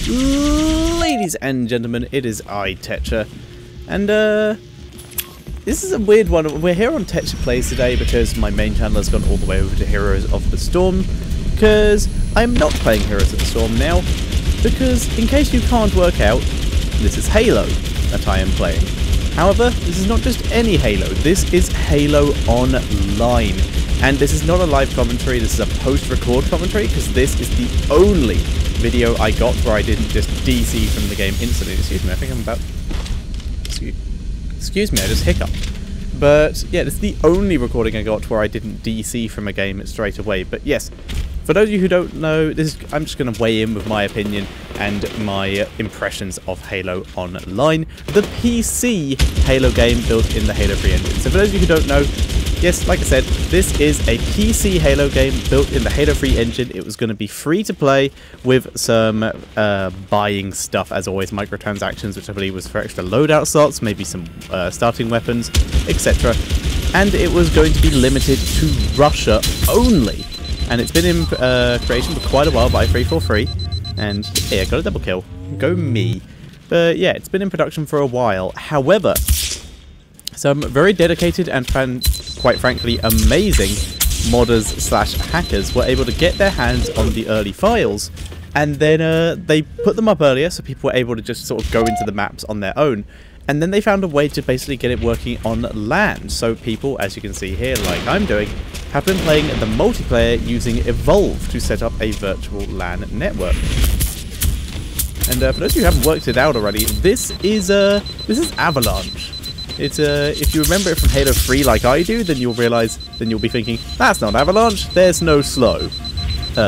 Ladies and gentlemen, it is I, Tetra, and this is a weird one. We're here on Tetra Plays today because my main channel has gone all the way over to Heroes of the Storm, because I'm not playing Heroes of the Storm now, because in case you can't work out, this is Halo that I am playing. However, this is not just any Halo, this is Halo Online. And this is not a live commentary, this is a post-record commentary, because this is the only video I got where I didn't just DC from the game instantly. Excuse me, I think I'm about... Excuse me, I just hiccuped. But yeah, this is the only recording I got where I didn't DC from a game straight away. But yes, for those of you who don't know, I'm just going to weigh in with my opinion and my impressions of Halo Online, the PC Halo game built in the Halo 3 engine. So for those of you who don't know, yes, like I said, this is a PC Halo game built in the Halo 3 engine. It was going to be free to play with some buying stuff, as always, microtransactions, which I believe was for extra loadout slots, maybe some starting weapons, etc. And it was going to be limited to Russia only. And it's been in creation for quite a while by 343. And yeah, got a double kill. Go me. But yeah, it's been in production for a while. However, some very dedicated and quite frankly amazing modders slash hackers were able to get their hands on the early files, and then they put them up earlier so people were able to just sort of go into the maps on their own, and then they found a way to basically get it working on LAN. So people, as you can see here, like I'm doing, have been playing the multiplayer using Evolve to set up a virtual LAN network. And for those of you who haven't worked it out already, this is Avalanche. It's if you remember it from Halo 3 like I do, then you'll be thinking, that's not Avalanche, there's no slow.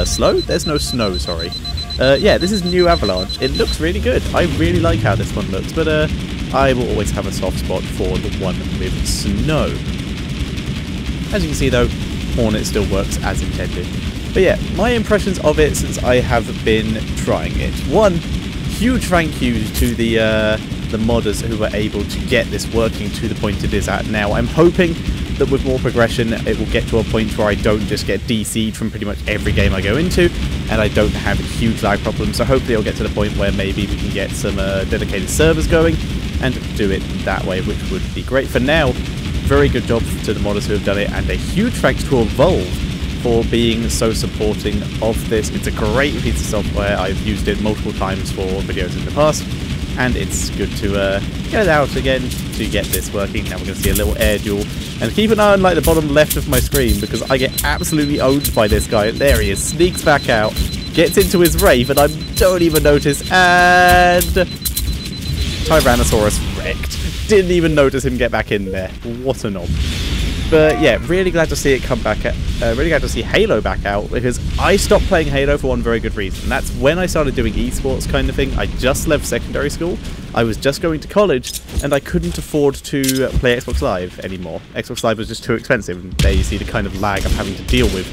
Slow? There's no snow, sorry. Yeah, this is new Avalanche. It looks really good. I really like how this one looks, but I will always have a soft spot for the one with snow. As you can see though, Hornet still works as intended. But yeah, my impressions of it since I have been trying it. One, huge thank you to the modders who were able to get this working to the point it is at now. I'm hoping that with more progression it will get to a point where I don't just get DC'd from pretty much every game I go into, and I don't have huge lag problems. So hopefully it'll get to the point where maybe we can get some dedicated servers going and do it that way, which would be great. For now, very good job to the modders who have done it, and a huge thanks to Evolve for being so supporting of this. It's a great piece of software. I've used it multiple times for videos in the past, and it's good to get it out again to get this working. Now we're going to see a little air duel, and keep an eye on like the bottom left of my screen, because I get absolutely owned by this guy. There he is, sneaks back out, gets into his Wraith, and I don't even notice, and Tyrannosaurus wrecked. Didn't even notice him get back in there. What a knob. But yeah, really glad to see it come back. Really glad to see Halo back out, because I stopped playing Halo for one very good reason. And that's when I started doing esports kind of thing. I just left secondary school. I was just going to college, and I couldn't afford to play Xbox Live anymore. Xbox Live was just too expensive, and there you see the kind of lag I'm having to deal with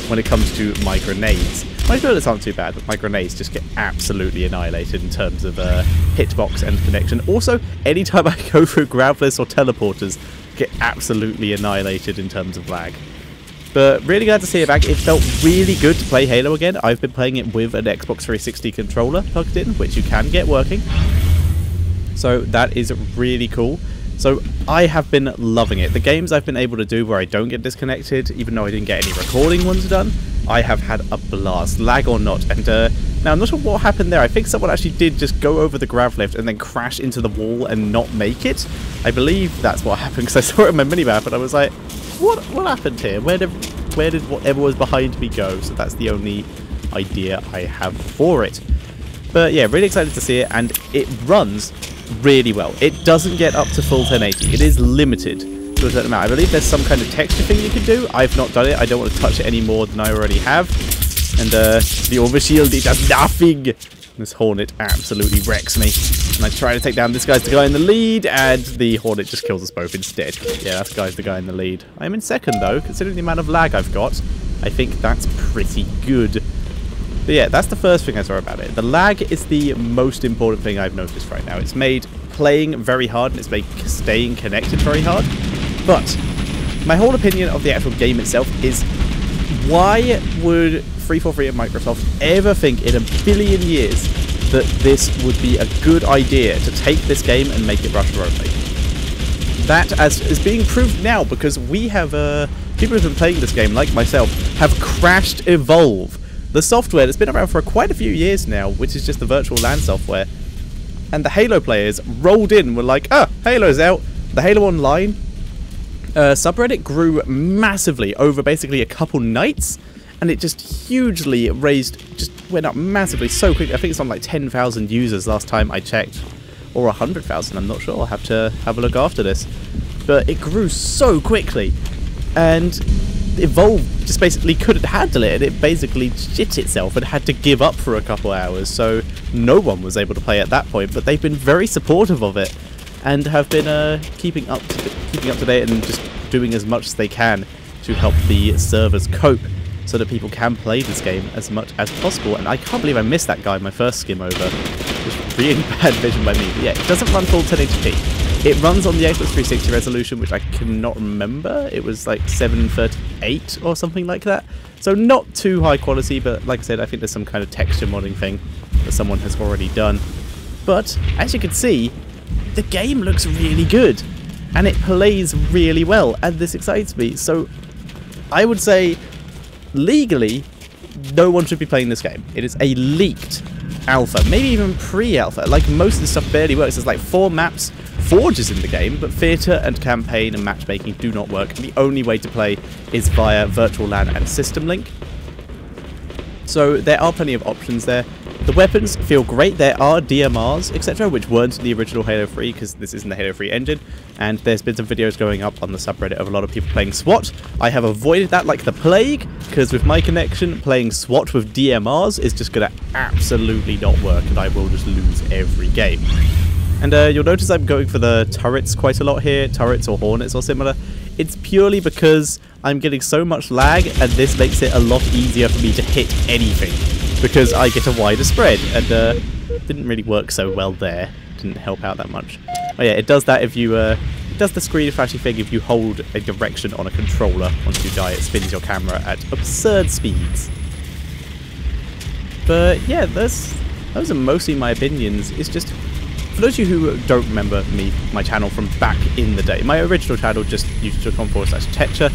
when it comes to my grenades. My bullets aren't too bad, but my grenades just get absolutely annihilated in terms of hitbox and connection. Also, anytime I go through gravelers or teleporters, get absolutely annihilated in terms of lag. But really glad to see it back. It felt really good to play Halo again. I've been playing it with an Xbox 360 controller plugged in, which you can get working. So that is really cool. So I have been loving it. The games I've been able to do where I don't get disconnected, even though I didn't get any recording ones done, I have had a blast, lag or not. And now I'm not sure what happened there. I think someone actually did just go over the grav lift and then crash into the wall and not make it. I believe that's what happened, because I saw it on my minimap and I was like, what happened here? Where did whatever was behind me go? So that's the only idea I have for it. But yeah, really excited to see it, and it runs really well. It doesn't get up to full 1080. It is limited to a certain amount. I believe there's some kind of texture thing you can do. I've not done it. I don't want to touch it any more than I already have. And the overshield, it does nothing. This Hornet absolutely wrecks me. And I try to take down this guy's the guy in the lead, and the Hornet just kills us both instead. Yeah, that guy's the guy in the lead. I'm in second though, considering the amount of lag I've got. I think that's pretty good. But yeah, that's the first thing I saw about it. The lag is the most important thing I've noticed right now. It's made playing very hard, and it's made staying connected very hard. But my whole opinion of the actual game itself is, why would 343 and Microsoft ever think in a billion years that this would be a good idea to take this game and make it Russia only. That as is being proved now, because we have people who've been playing this game, like myself, have crashed Evolve, the software that's been around for quite a few years now, which is just the virtual LAN software. And the Halo players rolled in, were like, ah, Halo's out. The Halo Online subreddit grew massively over basically a couple nights, and it just hugely went up massively so quickly. I think it's on like 10,000 users last time I checked, or 100,000, I'm not sure. I'll have to have a look after this. But it grew so quickly, and Evolve just basically couldn't handle it, and it basically shit itself and had to give up for a couple hours, so no one was able to play at that point. But they've been very supportive of it, and have been keeping up to date and just doing as much as they can to help the servers cope, so that people can play this game as much as possible. And I can't believe I missed that guy in my first skim over. Just really bad vision by me. But yeah, it doesn't run full 1080p. It runs on the Xbox 360 resolution, which I cannot remember. It was like 738 or something like that. So not too high quality, but like I said, I think there's some kind of texture modding thing that someone has already done. But as you can see, the game looks really good, and it plays really well, and this excites me. So I would say, legally, no one should be playing this game. It is a leaked alpha, maybe even pre-alpha. Like, most of the stuff barely works. There's like 4 maps, Forges in the game, but theatre and campaign and matchmaking do not work. The only way to play is via virtual LAN and system link. So there are plenty of options there. The weapons feel great. There are DMRs, etc., which weren't in the original Halo 3, because this isn't the Halo 3 engine, and there's been some videos going up on the subreddit of a lot of people playing SWAT. I have avoided that like the plague, because with my connection, playing SWAT with DMRs is just going to absolutely not work, and I will just lose every game. And you'll notice I'm going for the turrets quite a lot here, turrets or hornets or similar. It's purely because I'm getting so much lag, and this makes it a lot easier for me to hit anything, because I get a wider spread, and didn't really work so well there. Didn't help out that much. Oh yeah, it does that if you, it does the screen flashy thing if you hold a direction on a controller. Once you die, it spins your camera at absurd speeds. But yeah, those are mostly my opinions. It's just, for those of you who don't remember my channel from back in the day, my original channel, just youtube.com/Tetcher,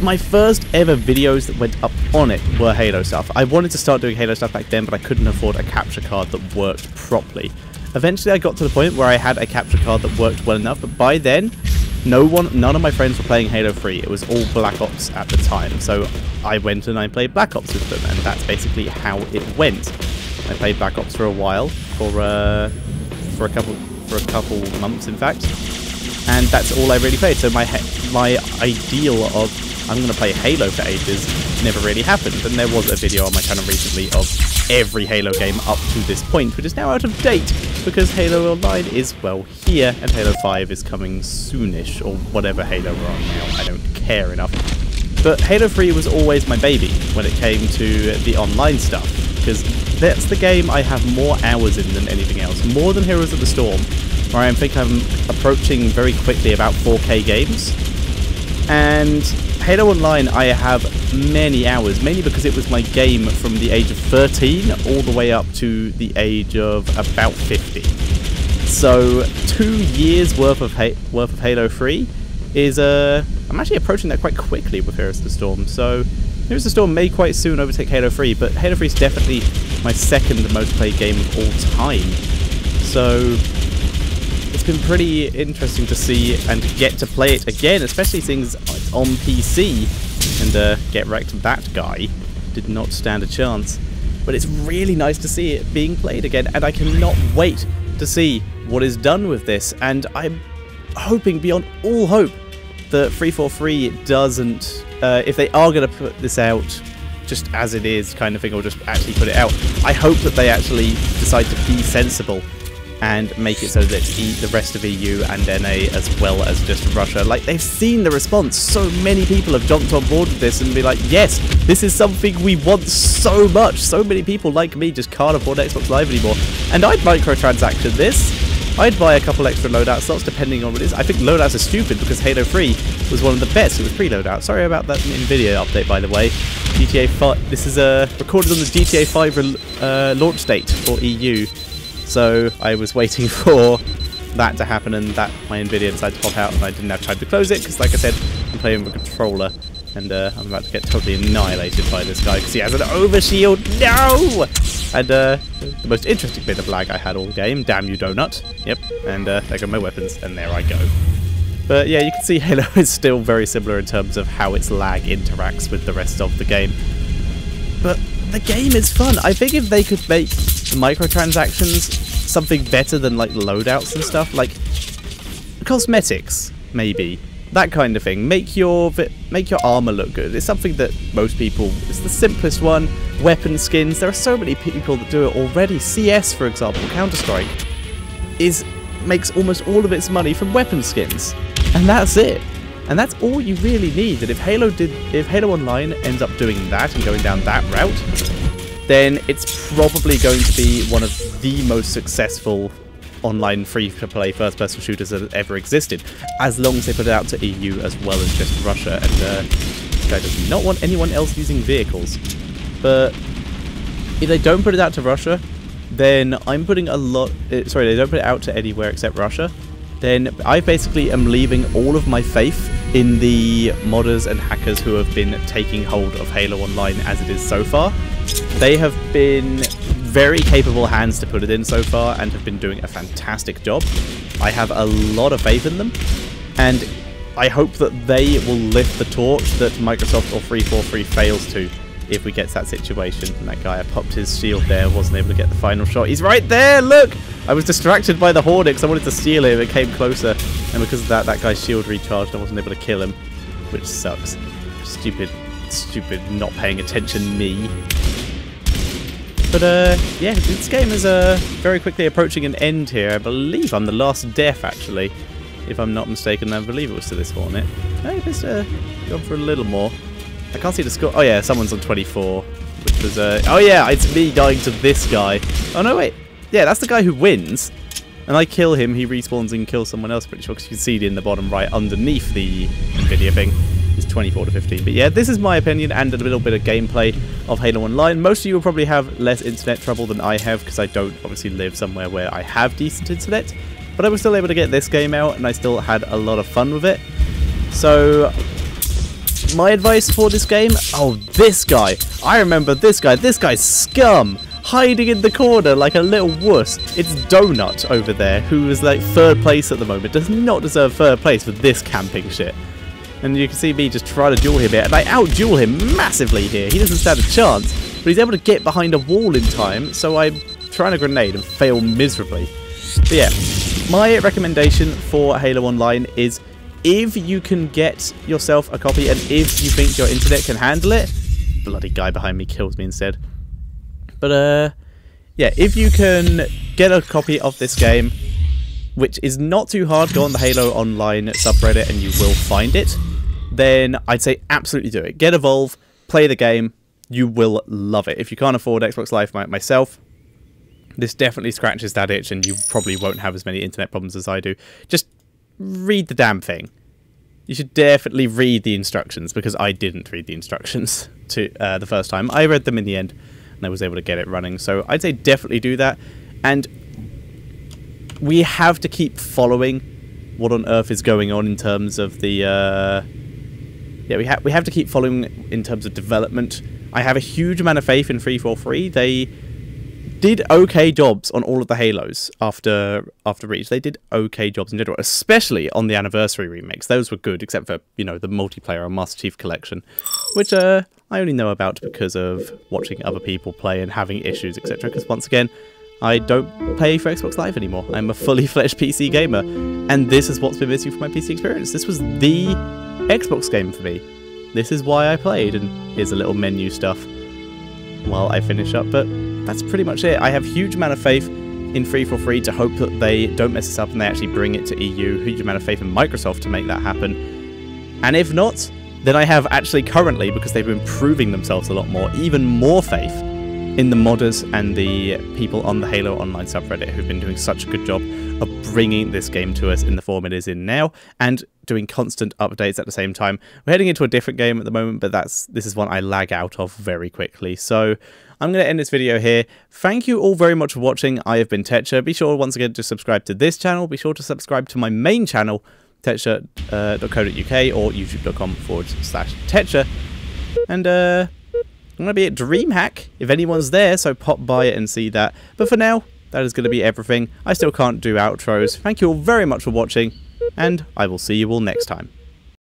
my first ever videos that went up on it were Halo stuff. I wanted to start doing Halo stuff back then, but I couldn't afford a capture card that worked properly. Eventually I got to the point where I had a capture card that worked well enough, but by then, none of my friends were playing Halo 3. It was all Black Ops at the time, so I went and I played Black Ops with them, and that's basically how it went. I played Black Ops for a while, for a couple months in fact, and that's all I really played. So my ideal of I'm going to play Halo for ages never really happened, and there was a video on my channel recently of every Halo game up to this point, which is now out of date because Halo Online is, well, here, and Halo 5 is coming soonish, or whatever Halo we're on now. I don't care enough. But Halo 3 was always my baby when it came to the online stuff, because that's the game I have more hours in than anything else, more than Heroes of the Storm, where I think I'm approaching very quickly about 4K games. And Halo Online I have many hours, mainly because it was my game from the age of 13 all the way up to the age of about 50. So 2 years worth of Halo 3 is I'm actually approaching that quite quickly with Heroes of the Storm. So Heroes of the Storm may quite soon overtake Halo 3, but Halo 3 is definitely my second most played game of all time. So it's been pretty interesting to see and get to play it again, especially since it's on PC, and get wrecked, that guy did not stand a chance. But it's really nice to see it being played again, and I cannot wait to see what is done with this. And I'm hoping beyond all hope that 343 doesn't, if they are going to put this out just as it is kind of thing, or just actually put it out, I hope that they actually decide to be sensible and make it so that the rest of EU and NA as well as just Russia, like, they've seen the response. So many people have jumped on board with this and be like, yes, this is something we want so much. So many people like me just can't afford Xbox Live anymore, and I'd microtransaction this. I'd buy a couple extra loadout slots depending on what it is. I think loadouts are stupid because Halo 3 was one of the best. It was pre-loadout. Sorry about that NVIDIA update, by the way. GTA 5. This is recorded on the GTA 5 launch date for EU. So I was waiting for that to happen, and that my NVIDIA decided to pop out, and I didn't have time to close it because, like I said, I'm playing with a controller. And I'm about to get totally annihilated by this guy because he has an overshield. No! And the most interesting bit of lag I had all game. Damn you, donut. Yep. And there go my weapons. And there I go. But yeah, you can see Halo is still very similar in terms of how its lag interacts with the rest of the game. But the game is fun. I think if they could make the microtransactions something better than like loadouts and stuff, like cosmetics, maybe. That kind of thing. Make your armor look good. It's something that most people... It's the simplest one. Weapon skins. There are so many people that do it already. CS, for example, Counter-Strike, makes almost all of its money from weapon skins. And that's it. And that's all you really need. And if Halo Online ends up doing that and going down that route, then it's probably going to be one of the most successful online free-to-play first-person shooters that have ever existed, as long as they put it out to EU as well as just Russia. And this guy does not want anyone else using vehicles. But if they don't put it out to Russia, then I'm putting a lot... sorry, they don't put it out to anywhere except Russia, then I basically am leaving all of my faith in the modders and hackers who have been taking hold of Halo Online as it is so far. They have been very capable hands to put it in so far and have been doing a fantastic job. I have a lot of faith in them, and I hope that they will lift the torch that Microsoft or 343 fails to if we get to that situation. And that guy, I popped his shield there, wasn't able to get the final shot. He's right there, look! I was distracted by the Hornet because I wanted to steal him. It came closer, and because of that, that guy's shield recharged. I wasn't able to kill him, which sucks. Stupid not paying attention me. But yeah, this game is very quickly approaching an end here. I believe I'm the last death, actually, if I'm not mistaken. I believe it was to this Hornet. Hey, just go for a little more. I can't see the score. Oh yeah, someone's on 24, which was oh yeah, it's me dying to this guy. Oh no, wait, yeah, that's the guy who wins, and I kill him. He respawns and kills someone else. Pretty sure, because you can see it in the bottom right underneath the NVIDIA thing. It's 24 to 15. But yeah, this is my opinion and a little bit of gameplay of Halo Online. Most of you will probably have less internet trouble than I have, because I don't obviously live somewhere where I have decent internet. But I was still able to get this game out, and I still had a lot of fun with it. So my advice for this game, oh, this guy. I remember this guy. This guy's scum. Hiding in the corner like a little wuss. It's Donut over there, who is like third place at the moment. Does not deserve third place for this camping shit. And you can see me just try to duel him here, and I out-duel him massively here. He doesn't stand a chance, but he's able to get behind a wall in time, so I'm trying a grenade and fail miserably. But yeah, my recommendation for Halo Online is, if you can get yourself a copy, and if you think your internet can handle it... Bloody guy behind me kills me instead. But yeah, if you can get a copy of this game, which is not too hard, go on the Halo Online subreddit and you will find it, then I'd say absolutely do it. Get Evolve, play the game, you will love it. If you can't afford Xbox Live myself, this definitely scratches that itch, and you probably won't have as many internet problems as I do. Just read the damn thing. You should definitely read the instructions, because I didn't read the instructions to the first time. I read them in the end, and I was able to get it running. So I'd say definitely do that. And we have to keep following what on earth is going on in terms of the... yeah, we have to keep following in terms of development. I have a huge amount of faith in 343. They did okay jobs on all of the Halos after Reach. They did okay jobs in general, especially on the Anniversary remakes. Those were good, except for, you know, the multiplayer on Master Chief Collection, which I only know about because of watching other people play and having issues, etc. Because once again, I don't pay for Xbox Live anymore. I'm a fully fledged PC gamer, and this is what's been missing from my PC experience. This was the Xbox game for me. This is why I played, and here's a little menu stuff while I finish up, but that's pretty much it. I have huge amount of faith in 343 to hope that they don't mess this up and they actually bring it to EU. Huge amount of faith in Microsoft to make that happen. And if not, then I have actually currently, because they've been proving themselves a lot more, even more faith in the modders and the people on the Halo Online subreddit who've been doing such a good job of bringing this game to us in the form it is in now, and doing constant updates at the same time. We're heading into a different game at the moment, but this is one I lag out of very quickly. So I'm going to end this video here. Thank you all very much for watching. I have been Tetcher. Be sure once again to subscribe to this channel. Be sure to subscribe to my main channel, tetcher.co.uk or youtube.com/Tetcher. And I'm going to be at DreamHack if anyone's there, so pop by it and see that. But for now, that is going to be everything. I still can't do outros. Thank you all very much for watching, and I will see you all next time.